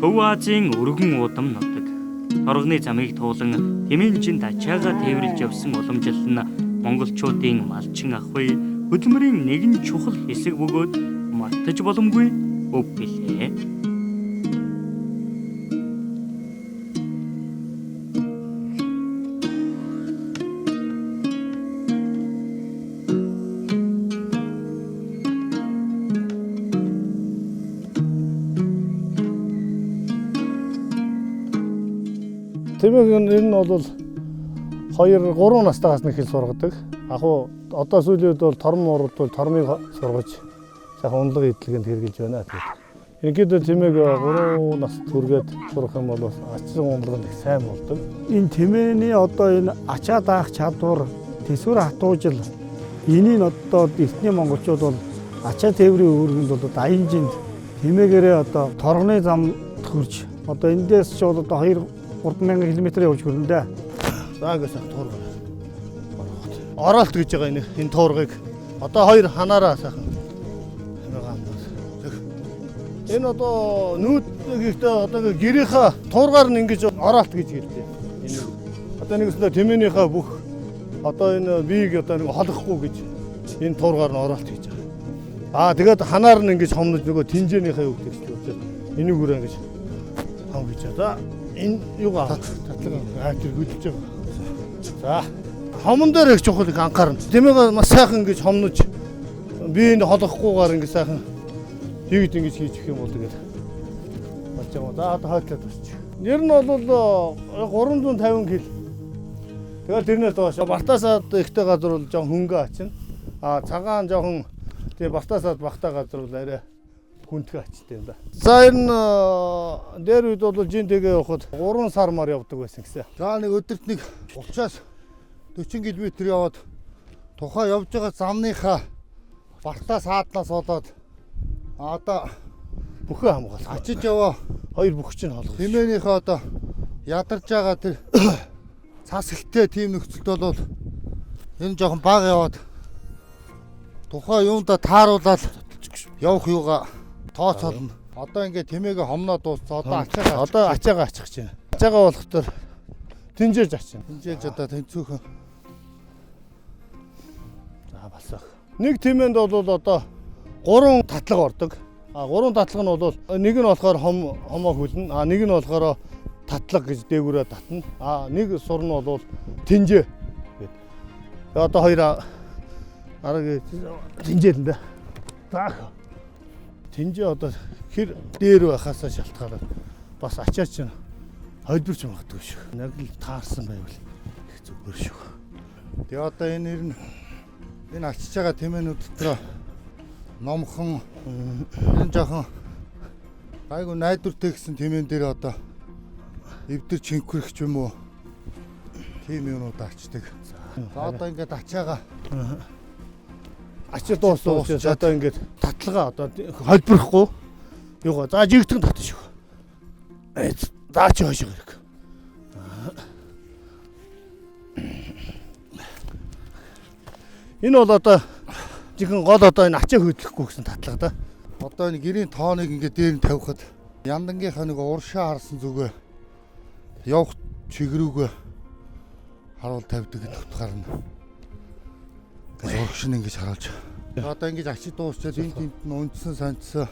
Төв Азийн өргөн удам нутаг. Торгоны замыг туулан тэмээлжинд ачаагаа тээвэрлж явсан уламжлал нь монголчуудын малчин ахуй хөдөлмөрийн нэгэн чухал хэсэг бөгөөд мартаж боломгүй өв билээ. Тэмээг нь бол 2-3 настайгаас нэг хэл сургадаг. Ахуу одоо сүүлийн үед бол торм урд бол тормыг сургаж сайхан унлага идэлгэнд хэрэгжилж байна. Ингээд тэмээг 3 наст хүргээд сурах юм бол ачсан унлаганд их сайн болдог. Энэ тэмээний одоо энэ ачаа даах чадвар, тэсвэр хатуужил энийг одоо эртний монголчууд бол ачаа тээврийн үүргэнд бол даянжинд тэмээгээрээ одоо торгоны зам төрж одоо эндээс ч бол одоо 2-3 км явж хөрөндөө. За гэсэн туурга. Оролт гэж байгаа энэ туургыг одоо 2 ханаараа сайхан. Энэ одоо нүүд гэхдээ одоо гэрийнхаа туургаар нь ингэж оролт гэж хэлдэг. Энэ одоо нэгсдээ тэмээнийхээ бүх одоо энэ биеийг одоо нэг холохгүй гэж энэ туургаар нь оролт хийж байгаа. Тэгээд ханаар нь ингэж хомнож нөгөө тинжээнийхээ үг гэж хэлдэг. Энийг үрэн гэж хам гэж байгаа. Энэ юугаа татлага айтер хөдөлж байгаа. За хомон дээр их чухал анхаарна. Тэмээг маш сайхан ингэж хомнож биеийг холохгүйгээр ингэ сайхан хийгээд ингэж хийж өгөх юм бол тэгээд болж байгаа. За одоо хойтлоод басчих. Нэр нь бол 350 кг. Тэгээд тэрнээс доош бартаасаад ихтэй газар бол жоон хөнгө ачна. Цагаан жоохон тэгээ бартаасаад багтаа газар бол арай хүндхэ ачтай юм да. За энэ дээр үед бол жинтэйгээ явахад 3 сар мар явдаг байсан гэсэн. За нэг өдөрт нэг 30-аас 40 км яваад тухайн явж байгаа замныхаа бартаас хаадлаас болоод одоо бүхэн хамгаалах. Ачиж яваа 2 бүх чинь холгох. Тэмээнийхээ одоо ядарч байгаа тэр цас ихтэй тийм нөхцөлд бол энэ жоохон бага яваад тухайн юунда тааруулаад явах юугаа тооцоолно. Одоо ингээд тэмээгээ хомноо дууссан. Одоо ачаагаа ачих гэж байна. Ачаагаа болохоор тэнжээж ачих. Тэнжээж одоо тэнцүүхэн. За басах. Нэг тэмээнд бол одоо 3 татлага ордог. 3 татлага нь бол нэг нь болохоор хомоо хөлнө. Нэг нь болохоор татлага гэж дээгүүрээ татна. Нэг сур нь бол тэнжээ гэдэг. Одоо 2 арга тэнжээл энэ. За тэнжээ одоо хэр дээр байхаас шалтгаалаад бас ачаа чинь холбирч магадгүй шүү. Яг л таарсан байвал их зүгээр шүү. Тэгээ одоо энэ ачиж байгаа тэмээнүүд дотор номхон энэ жоохон айгу найдвартай гэсэн тэмээн дээр одоо эвдэр чинхүрэх ч юм уу тийм юмнууд ачдаг. За одоо ингээд ачаага ачаа дууссан учраас одоо ингээд татлага одоо холбирохгүй юугаа за жигтгэн татна шүү. За чи хойш хэрэг. Энэ бол одоо жихэн гол одоо энэ ачаа хөдлөхгүй гэсэн татлага да. Одоо энэ гэрийн тооныг ингээд дээр нь тавихад яндангийнхаа нэг уршаа харсан зүгээ явах чигрүүгээ харуул тавьдаг гэдэг утгаар нь урагш нь ингэж харуулж. Одоо ингэж ачид дуусчаад энэ тэмд нь үндсэн санцсан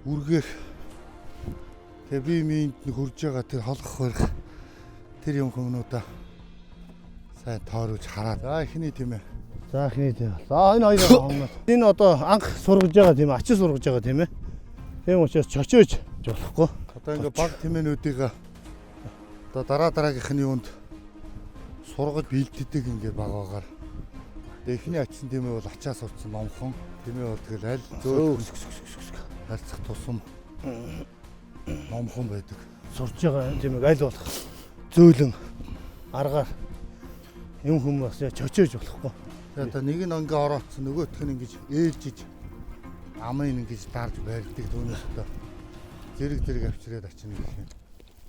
үргэх тэгээ би минь хурж байгаа тэр холгох байх тэр юм хүмүүнүүдээ сайн тооруулж хараад. За ихний тийм ээ. За ихний тийм. За энэ хоёр хомноо. Энэ одоо анх сургаж байгаа тийм ачаа сургаж байгаа тийм ээ. Тийм учраас чочооч болохгүй. Одоо ингээ баг тэмээнүүдийг одоо дараагийнхны юунд сургаж бэлддэг ингээ багаагаар. Тэгээ ихний ачсан тэмээ бол ачаа сурцсан номхон. Тэмээ бол тэгэл аль зөөл харьцах тусам номхон байдаг. Сурж байгаа тэмээг аль болох зөөлөн аргаар юм хүмүүс чочоож болохгүй. Одоо нэг нь ингээ ороодсон нөгөөх нь ингэж ээлжиж амыг ингэж дарж барьдаг түүнээс одоо зэрэг авчираад ачна гэх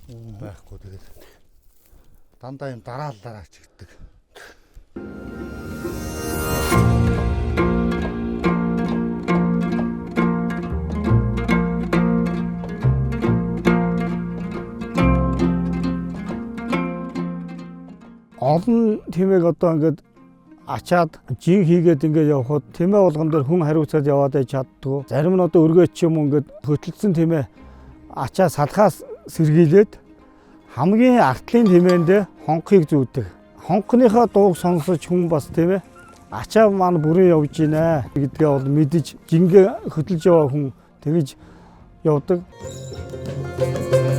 юм байхгүй. Тэгээд дандаа юм дараалалаар ачигддаг. олон тиймээ одоо ингээд ачаад жин хийгээд ингээд явхад тиймээ болгон дээр хүн хариуцаад яваад байж чаддгүй. Зарим нь одоо өргөөч юм ингээд хөтлөсөн тиймээ ачаа салхаас сэргийлээд хамгийн артлын тиймээндээ хонхыг зүүдэг. Хонхныхаа дууг сонсож хүн бас тиймээ ачаа маань бүрэн явж гинэ гэдгээ бол мэдэж жингээ хөтлж яваа хүн тэгж явдаг. She